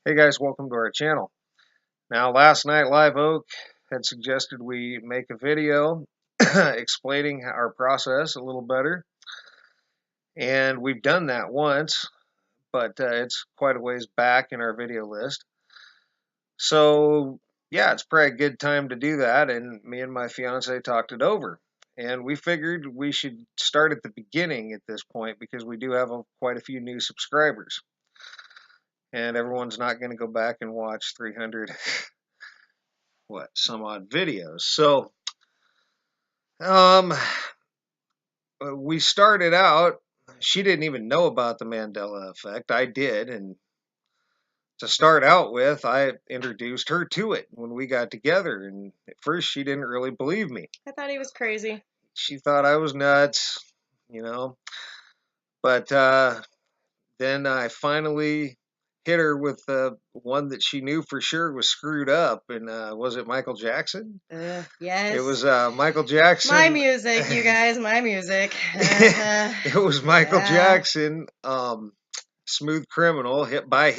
Hey guys, welcome to our channel. Now, last night Live Oak had suggested we make a video explaining our process a little better, and we've done that once, but it's quite a ways back in our video list. So, yeah, it's probably a good time to do that, and me and my fiance talked it over. And we figured we should start at the beginning at this point because we do have quite a few new subscribers. And everyone's not going to go back and watch 300 some odd videos. So um we started out, she didn't even know about the Mandela effect. I did, and to start out with, I introduced her to it when we got together, and at first she didn't really believe me. I thought he was crazy. She thought I was nuts, you know. But then I finally hit her with the one that she knew for sure was screwed up. And was it Michael Jackson? It Yes. was Michael My Jackson. music, you guys, my music. It was Michael Yeah. Jackson, Smooth Criminal, Hit By.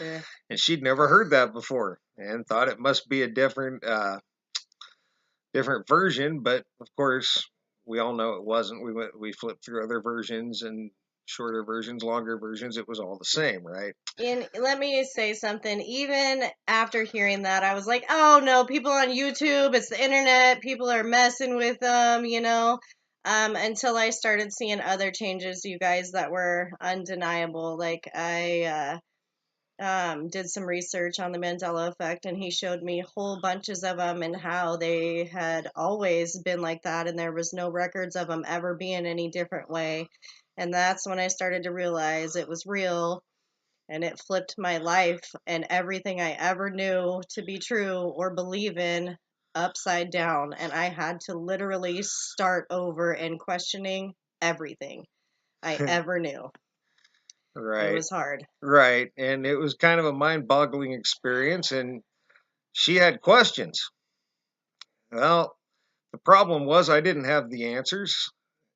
Uh, And she'd never heard that before and thought it must be a different version. But of course, we all know it wasn't. We flipped through other versions and shorter versions, longer versions. It was all the same, right? and let me say something. Even after hearing that, I was like, oh no, people on YouTube, it's the internet, people are messing with them. Until I started seeing other changes, you guys, that were undeniable. Like, I did some research on the Mandela Effect, and he showed me whole bunches of them and how they had always been like that, and there was no records of them ever being any different way. And that's when I started to realize it was real, and it flipped my life and everything I ever knew to be true or believe in upside down. And I had to literally start over and questioning everything I ever knew. It Right, was hard. right. And it was kind of a mind-boggling experience. And she had questions. Well, the problem was I didn't have the answers,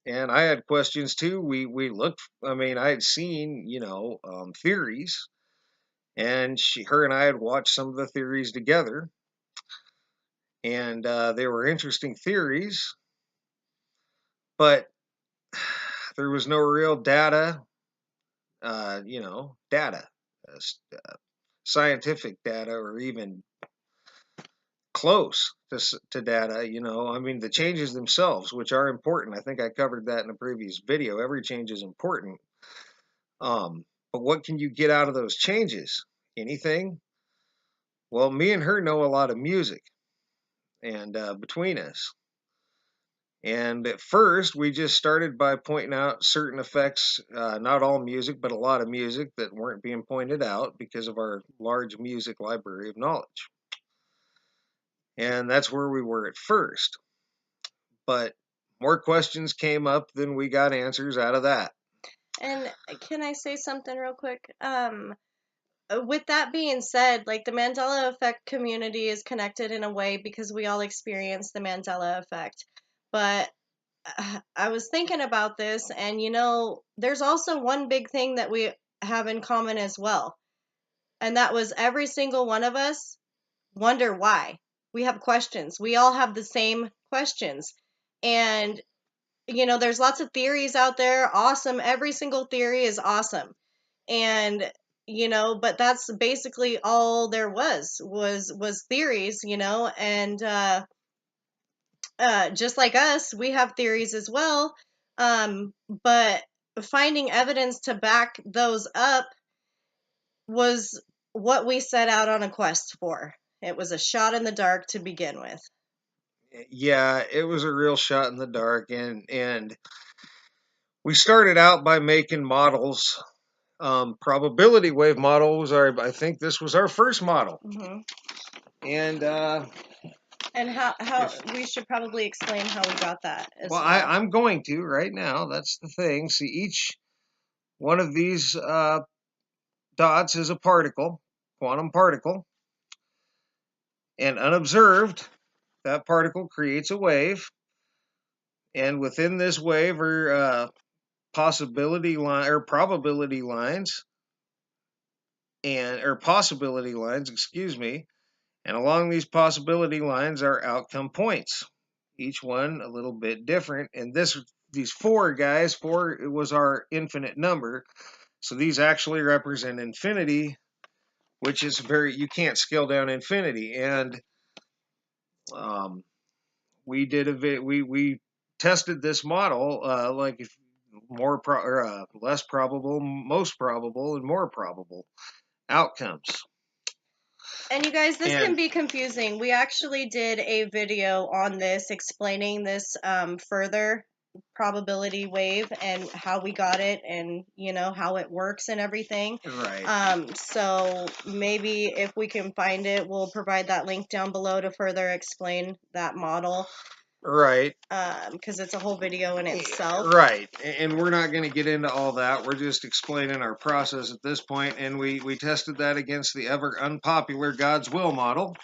and I had questions too. We looked. I mean, I had seen theories, and her and I had watched some of the theories together, and they were interesting theories, but there was no real data. Data, uh, scientific data, or even close to data. I mean, the changes themselves, which are important. I think I covered that in a previous video. Every change is important. But what can you get out of those changes? Anything? Well, me and her know a lot of music, and between us. And at first, we just started by pointing out certain effects, not all music, but a lot of music that weren't being pointed out because of our large music library of knowledge. And that's where we were at first. But more questions came up than we got answers out of that. And can I say something real quick? With that being said, like, the Mandela Effect community is connected in a way because we all experience the Mandela Effect. But I was thinking about this, and there's also one big thing that we have in common as well. And that was every single one of us wonder why. We have questions. We all have the same questions. And, there's lots of theories out there. Awesome. Every single theory is awesome. And but that's basically all there was theories, and just like us, we have theories as well. But finding evidence to back those up was what we set out on a quest for. It was a shot in the dark to begin with. Yeah, it was a real shot in the dark, and we started out by making models. Probability wave model was I think this was our first model, Hmm. and And how if we should probably explain how we got that as well, well. I'm going to right now. That's the thing. See, each one of these dots is a particle, quantum particle, and unobserved, that particle creates a wave, and within this wave are possibility line or probability lines, or possibility lines, excuse me. And along these possibility lines are outcome points, each one a little bit different. And these four guys, four was our infinite number. So these actually represent infinity, which is you can't scale down infinity. And um, we tested this model, like if less probable, most probable, and more probable outcomes. And you guys, this can And be confusing. We actually did a video on this explaining this further, probability wave, and how we got it, and how it works and everything. right, So maybe if we can find it, we'll provide that link down below to further explain that model. right. Because it's a whole video in itself. Right, and we're not going to get into all that. We're just explaining our process at this point, and we tested that against the ever unpopular God's will model,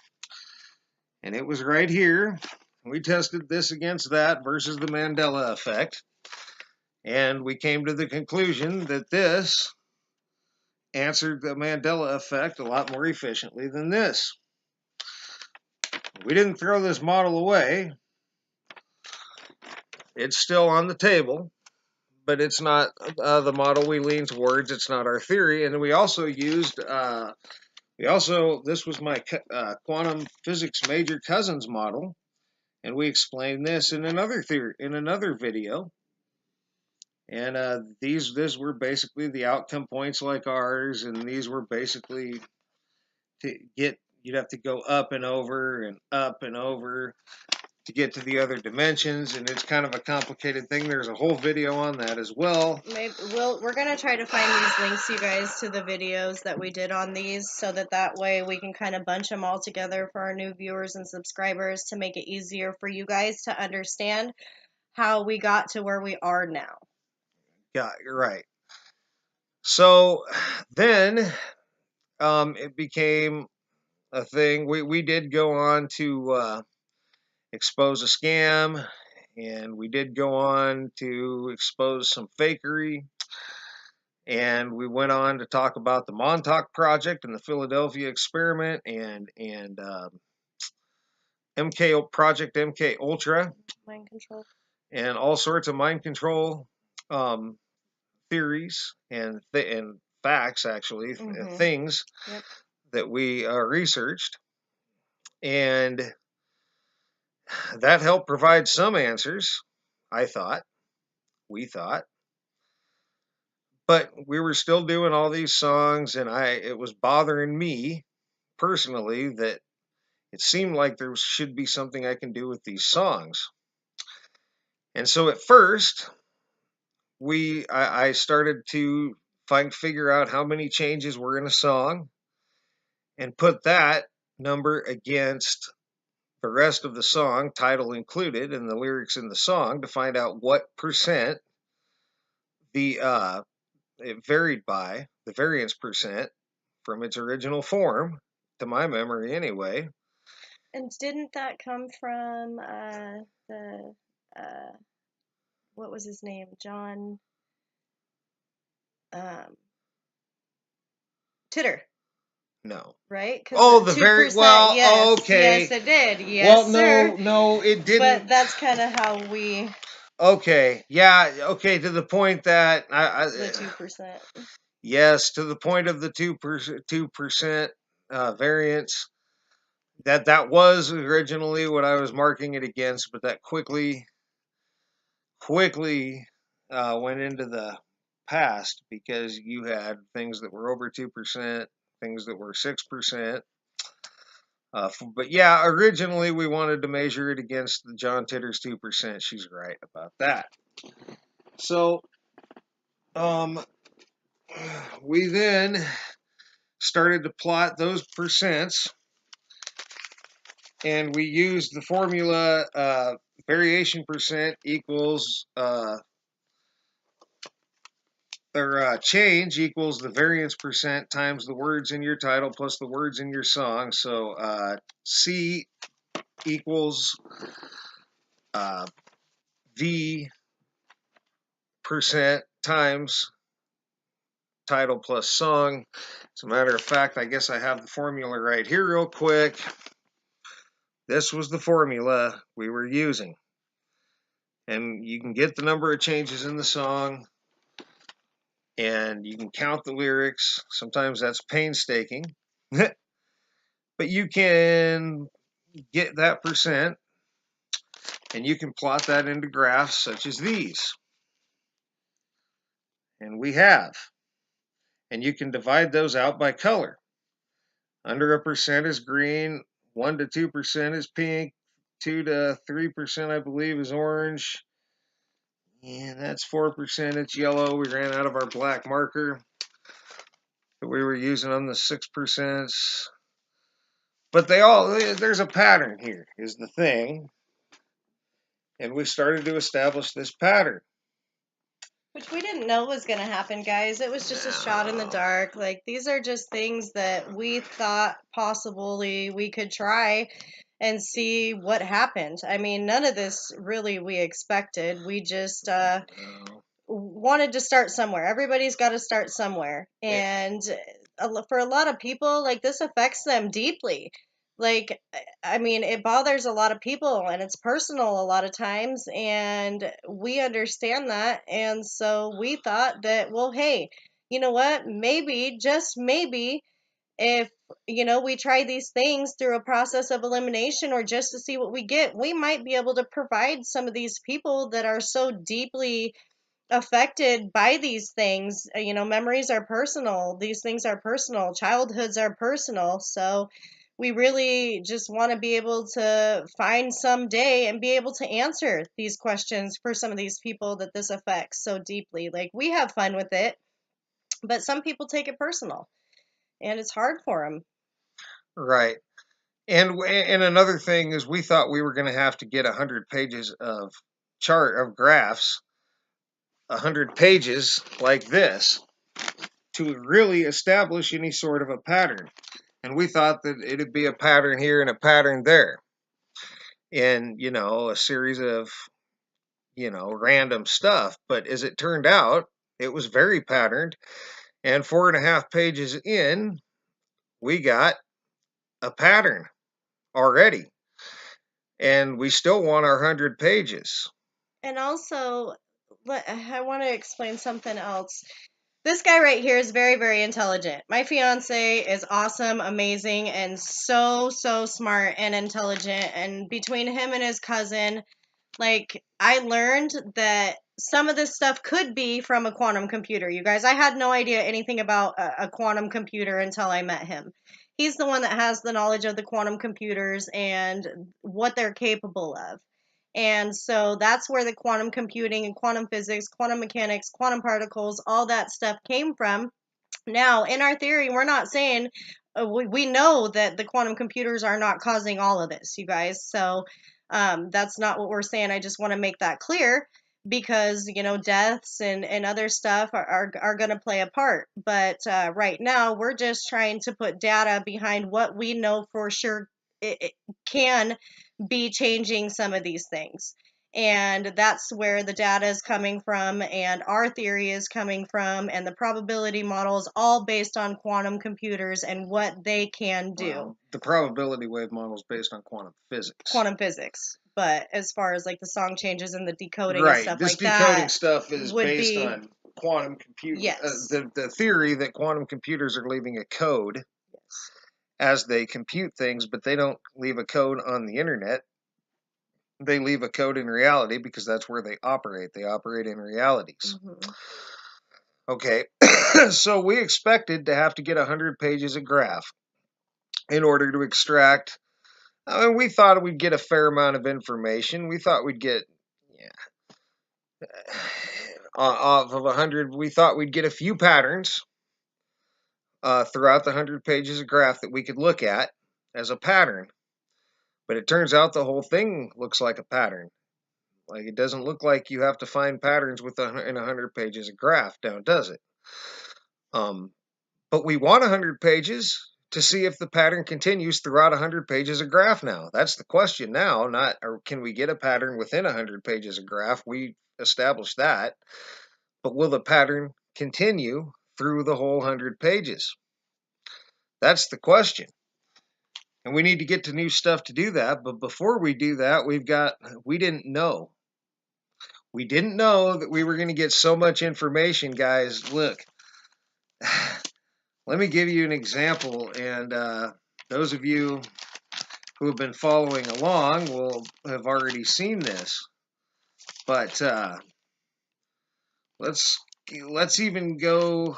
and it was right here. We tested this against that versus the Mandela effect, and we came to the conclusion that this answered the Mandela effect a lot more efficiently than this. We didn't throw this model away. It's still on the table, but it's not the model we lean towards. It's not our theory. And we also used, this was my quantum physics major cousin's model. And we explained this in another theory, in another video. And these were basically the outcome points like ours. And these were basically you'd have to go up and over and up and over to get to the other dimensions, and it's kind of a complicated thing. There's a whole video on that as well. Maybe we're gonna try to find these links, you guys, to the videos that we did on these, so that way we can kind of bunch them all together for our new viewers and subscribers to make it easier for you guys to understand how we got to where we are now. Yeah, you're right. So then it became a thing. We did go on to expose a scam, and we did go on to expose some fakery. And we went on to talk about the Montauk Project and the Philadelphia experiment, and MK Ultra, Mind control. and all sorts of mind control um, theories and facts, actually, things Yep. that we researched, and that helped provide some answers. I thought, we thought, but we were still doing all these songs, and it was bothering me personally that it seemed like there should be something I can do with these songs. And so at first, I started to figure out how many changes were in a song and put that number against the rest of the song, title included, and the lyrics in the song to find out what percent it varied by, the variance percent from its original form, to my memory anyway. And didn't that come from the what was his name? John um, Titter. No. Right? Because Oh, the the 2%, well, yes, okay. yes, it did, yes, Well, sir. no, it But didn't. that's kind of how we Okay, yeah, okay, to the point that the 2%. yes, to the point of the 2% variance. That was originally what I was marking it against, but that quickly went into the past because you had things that were over 2%, things that were 6%. But yeah, originally we wanted to measure it against the John Titter's 2%. She's right about that. So we then started to plot those percents, and we used the formula variation percent equals change equals the variance percent times the words in your title plus the words in your song. So C equals V percent times title plus song. As a matter of fact, I guess I have the formula right here real quick. This was the formula we were using. And you can get the number of changes in the song, and you can count the lyrics. Sometimes that's painstaking. But you can get that percent, and you can plot that into graphs such as these. And we have. And you can divide those out by color. Under a percent is green, 1 to 2% is pink, 2 to 3%, I believe, is orange. And that's 4%, it's yellow. We ran out of our black marker that we were using on the 6%. But there's a pattern here, is the thing. And we started to establish this pattern. Which we didn't know was going to happen, guys. It was just a shot in the dark. Like, these are just things that we thought possibly we could try and see what happened. I mean, none of this really we expected. We just wanted to start somewhere. Everybody's got to start somewhere. And for a lot of people, like, this affects them deeply. Like, I mean, it bothers a lot of people and it's personal a lot of times. And we understand that. And so we thought that, well, hey, you know what? Maybe, just maybe, if we try these things through a process of elimination or just to see what we get, we might be able to provide some of these people that are so deeply affected by these things. Memories are personal, these things are personal, childhoods are personal. So we really just want to be able to find some day and be able to answer these questions for some of these people that this affects so deeply. Like, we have fun with it, but some people take it personal and it's hard for them. Right. And another thing is, we thought we were going to have to get 100 pages of chart of graphs, 100 pages like this, to really establish any sort of a pattern. And we thought that it'd be a pattern here and a pattern there, and a series of random stuff. But as it turned out, it was very patterned. And 4.5 pages in, we got a pattern already, and we still want our 100 pages. And also, I want to explain something else. This guy right here is very, very intelligent. My fiance is awesome, amazing, and so, so smart and intelligent. And between him and his cousin, like, I learned that some of this stuff could be from a quantum computer. You guys, I had no idea anything about a quantum computer until I met him. He's the one that has the knowledge of the quantum computers and what they're capable of. And so that's where the quantum computing and quantum physics, quantum mechanics, quantum particles, all that stuff came from. Now, in our theory, we're not saying we know that the quantum computers are not causing all of this, you guys. So that's not what we're saying. I just want to make that clear because, deaths and other stuff are going to play a part. But right now, we're just trying to put data behind what we know for sure it can be changing some of these things. And that's where the data is coming from, and our theory is coming from, and the probability models, all based on quantum computers and what they can do. Well, the probability wave model is based on quantum physics. Quantum physics. But as far as like the song changes and the decoding and Right. stuff This like decoding that, stuff is would based be on quantum computing. yes. The theory that quantum computers are leaving a code Yes. as they compute things, but they don't leave a code on the internet. They leave a code in reality because that's where they operate. They operate in realities. Mm-hmm. Okay. So we expected to have to get 100 pages of graph in order to extract. I mean, we thought we'd get a fair amount of information. We thought we'd get, yeah, off of 100, we thought we'd get a few patterns throughout the 100 pages of graph that we could look at as a pattern. But it turns out the whole thing looks like a pattern. Like, it doesn't look like you have to find patterns in 100 pages of graph now, does it? But we want 100 pages to see if the pattern continues throughout 100 pages of graph now. That's the question now, not or can we get a pattern within 100 pages of graph? We established that. But will the pattern continue through the whole 100 pages? That's the question. And we need to get to new stuff to do that. But before we do that, we didn't know. We didn't know that we were going to get so much information, guys. Look, let me give you an example. And those of you who have been following along will have already seen this. But let's even go.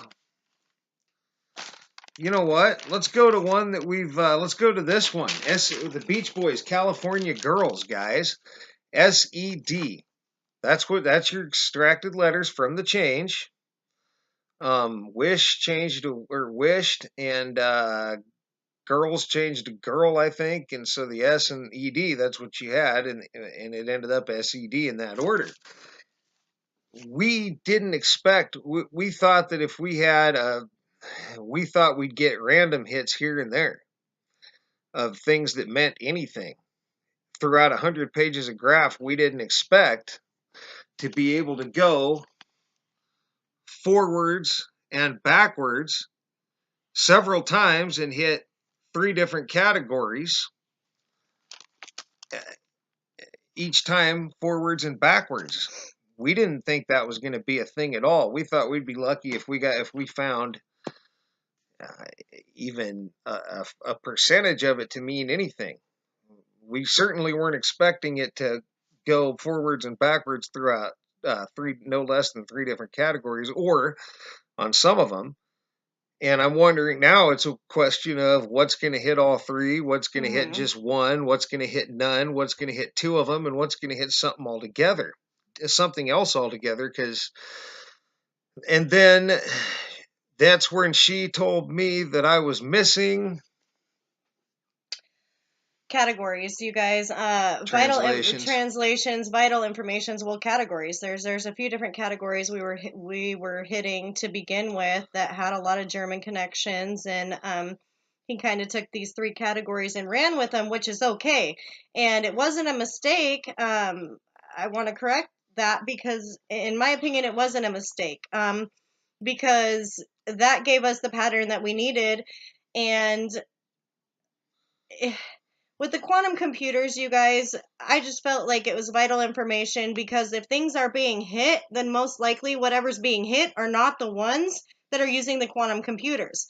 You know what? Let's go to one that let's go to this one. The Beach Boys, California Girls, guys. SED. That's your extracted letters from the change. Wish changed to or wished, and girls changed to girl, I think, and so the S and ED, that's what you had, and it ended up SED in that order. We didn't expect. We thought that if we thought we'd get random hits here and there of things that meant anything throughout 100 pages of graph. We didn't expect to be able to go forwards and backwards several times and hit 3 different categories each time, forwards and backwards. We didn't think that was going to be a thing at all. We thought we'd be lucky if we found uh, even a percentage of it to mean anything. We certainly weren't expecting it to go forwards and backwards throughout no less than 3 different categories, or on some of them. And I'm wondering now, it's a question of what's going to hit all 3, what's going to hit just one, what's going to hit none, what's going to hit 2 of them, and what's going to hit something else altogether. And then that's when she told me that I was missing categories, you guys. Translations, vital informations. Well, categories. There's a few different categories we were hitting to begin with that had a lot of German connections, and he kind of took these 3 categories and ran with them, which is okay. And it wasn't a mistake. I want to correct that, because in my opinion, it wasn't a mistake. Because that gave us the pattern that we needed, and with the quantum computers, you guys, I just felt like it was vital information, because if things are being hit, then most likely whatever's being hit are not the ones that are using the quantum computers.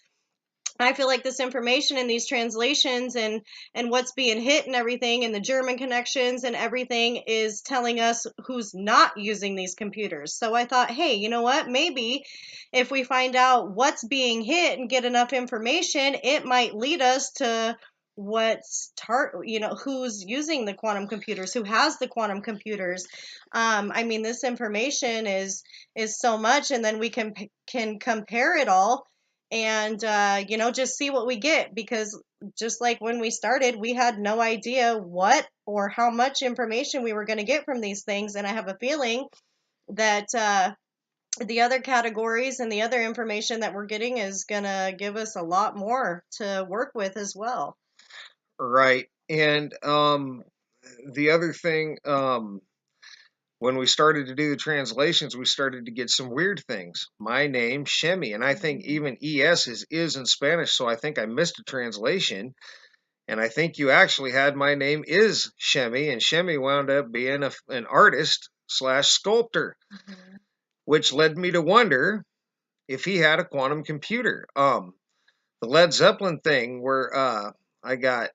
I feel like this information and these translations and what's being hit and everything, and the German connections and everything, is telling us who's not using these computers. So I thought, hey, you know what? Maybe if we find out what's being hit and get enough information, it might lead us to who's using the quantum computers, who has the quantum computers. I mean, this information is so much, and then we can compare it all, and just see what we get, because just like when we started, we had no idea what or how much information we were going to get from these things, and I have a feeling that the other categories and the other information that we're getting is going to give us a lot more to work with as well. right. And the other thing, when we started to do the translations, we started to get some weird things. My name, Shemi, and I think even ES is in Spanish, so I think I missed a translation. And I think you actually had my name is Shemi, and Shemi wound up being an artist slash sculptor, which led me to wonder if he had a quantum computer. The Led Zeppelin thing where I got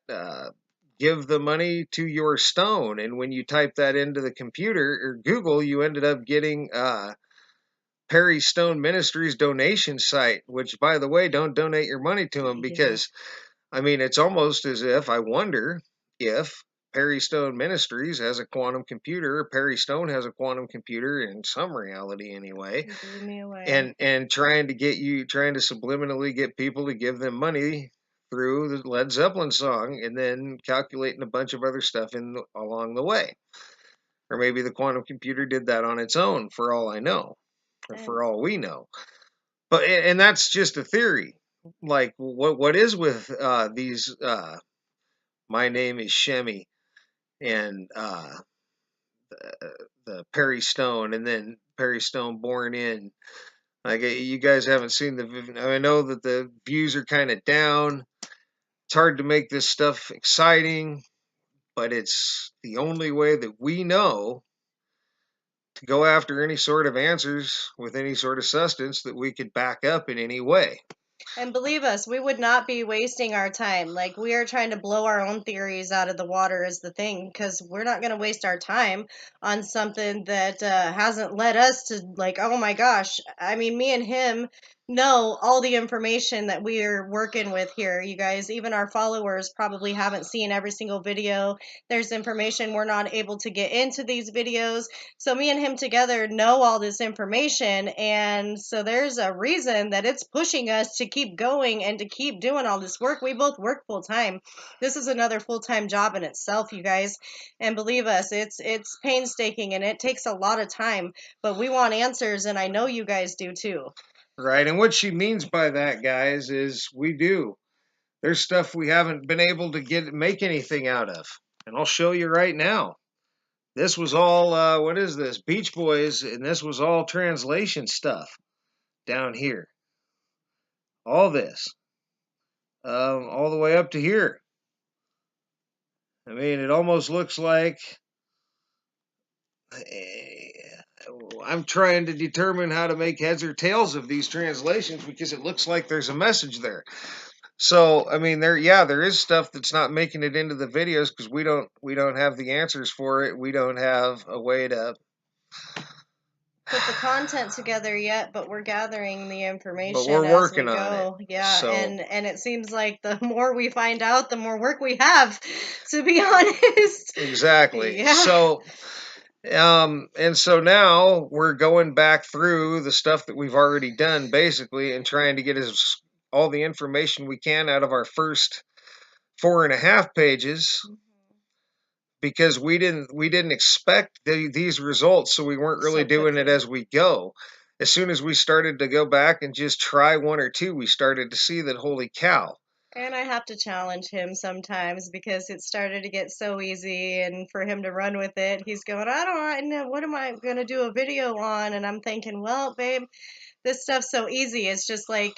give the money to your stone, and when you type that into the computer or Google, you ended up getting Perry Stone Ministries donation site, which, by the way, don't donate your money to him, because I mean, it's almost as if I wonder if Perry Stone Ministries has a quantum computer, or Perry Stone has a quantum computer in some reality anyway, It blew me away. and trying to subliminally get people to give them money through the Led Zeppelin song, and then calculating a bunch of other stuff along the way. Or maybe the quantum computer did that on its own, for all I know, or for all we know. But and that's just a theory. Like what is with these? My name is Shemi, and the Perry Stone, and then Perry Stone born in Like you guys haven't seen I know that the views are kind of down. It's hard to make this stuff exciting, but it's the only way that we know to go after any sort of answers with any sort of substance that we could back up in any way. And believe us, we would not be wasting our time. Like, we are trying to blow our own theories out of the water, is the thing, because we're not going to waste our time on something that hasn't led us to, like, oh my gosh. I mean, me and him know all the information that we are working with here, you guys. Even our followers probably haven't seen every single video. There's information we're not able to get into these videos. So me and him together know all this information, and so there's a reason that it's pushing us to keep going and to keep doing all this work. We both work full time. This is another full-time job in itself, you guys. And believe us, it's painstaking and it takes a lot of time, but we want answers, and I know you guys do too. Right. And what she means by that, guys, is we do. There's stuff we haven't been able to make anything out of. And I'll show you right now. This was all what is this? Beach Boys, and this was all translation stuff down here. All this. All the way up to here. I mean, it almost looks like I'm trying to determine how to make heads or tails of these translations because it looks like there's a message there. So, I mean, there is stuff that's not making it into the videos because we don't have the answers for it. We don't have a way to Put the content together yet, but we're gathering the but information we're as we working on it. go. Yeah, So, and it seems like the more we find out, the more work we have, to be honest. exactly. Yeah. So now we're going back through the stuff that we've already done basically and trying to get all the information we can out of our first 4.5 pages because we didn't expect these results, so we weren't really So doing it quickly. as we go. As soon as we started to go back and just try one or two, we started to see that holy cow. And I have to challenge him sometimes because it started to get so easy, and for him to run with it, he's going, I know, what am I going to do a video on? And I'm thinking, well, babe, this stuff's so easy. It's just like,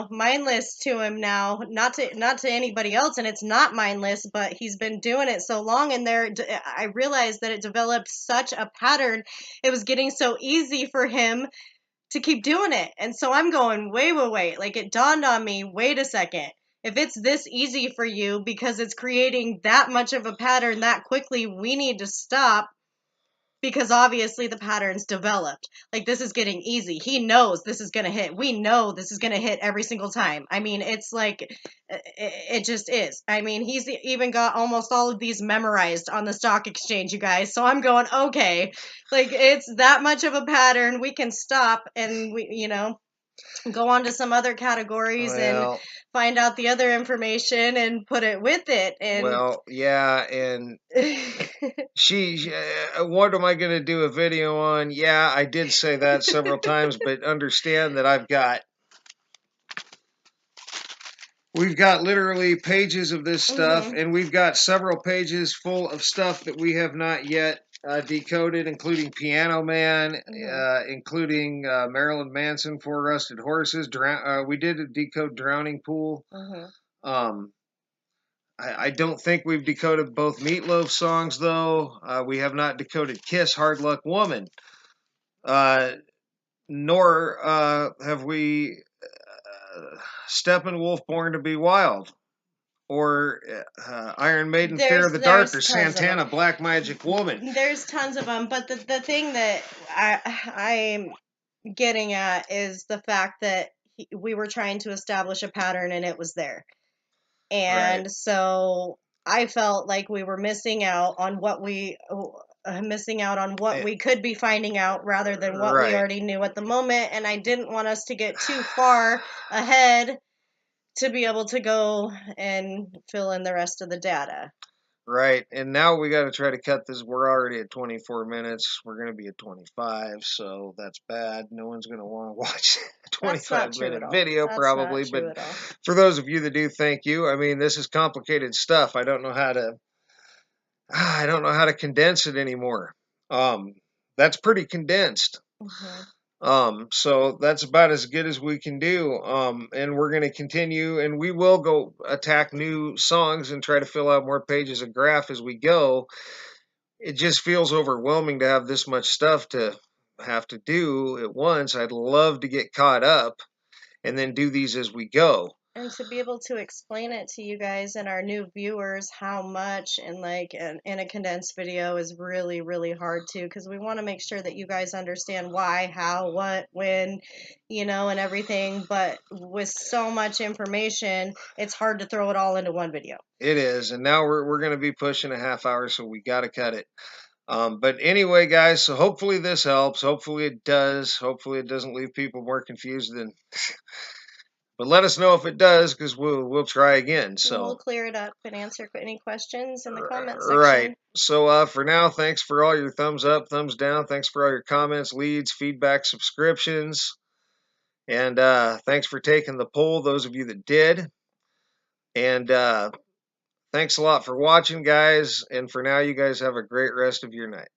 mindless to him now, not to anybody else, and it's not mindless, but he's been doing it so long, and I realized that it developed such a pattern. It was getting so easy for him to keep doing it. And so I'm going, wait. Like, it dawned on me, wait a second. If it's this easy for you because it's creating that much of a pattern that quickly, we need to stop because obviously the pattern's developed. Like, this is getting easy. He knows this is going to hit. We know this is going to hit every single time. I mean, it's like, it just is. I mean, he's even got almost all of these memorized on the stock exchange, you guys. So I'm going, okay, like, it's that much of a pattern. We can stop and go on to some other categories and Well, find out the other information and put it with it. And yeah, and what am I going to do a video on? Yeah, I did say that several times, but understand that we've got literally pages of this stuff, Mhm, and we've got several pages full of stuff that we have not yet decoded, including Piano Man, mhm, including Marilyn Manson, Four Rusted Horses. We did decode Drowning Pool. mhm. Um, I don't think we've decoded both Meatloaf songs, though. We have not decoded Kiss, Hard Luck Woman. Nor have we Steppenwolf, Born to Be Wild, or Iron Maiden, Fear of the Dark, There's or tons of them. Santana, Black Magic Woman. There's tons of them, but the thing that I'm getting at is the fact that we were trying to establish a pattern and it was there. Right. And so I felt like we were missing out on what Eh, we could be finding out rather than what we right. already knew at the moment, and I didn't want us to get too far ahead to be able to go and fill in the rest of the data. Right. And now we got to try to cut this. We're already at 24 minutes. We're going to be at 25, so that's bad. No one's going to want to watch a That's not 25 true at minute all. video That's not probably, but true at all. for those of you that do, thank you. I mean, this is complicated stuff. I don't know how to condense it anymore. Um, that's pretty condensed. Hmm. So that's about as good as we can do. And we're going to continue, and we will go attack new songs and try to fill out more pages of graph as we go. It just feels overwhelming to have this much stuff to have to do at once. I'd love to get caught up and then do these as we go. And to be able to explain it to you guys and our new viewers how much in in a condensed video is really, really hard too, because we want to make sure that you guys understand why, how, what, when, and everything. But with so much information, it's hard to throw it all into one video. It is, and now we're going to be pushing a half hour, so we got to cut it. But anyway, guys, so hopefully this helps. Hopefully it does. Hopefully it doesn't leave people more confused than. But let us know if it does, because we'll try again. We'll So clear it up and answer any questions in the comment right. section. So for now, thanks for all your thumbs up, thumbs down. Thanks for all your comments, leads, feedback, subscriptions, and thanks for taking the poll. Those of you that did, and thanks a lot for watching, guys. And for now, you guys have a great rest of your night.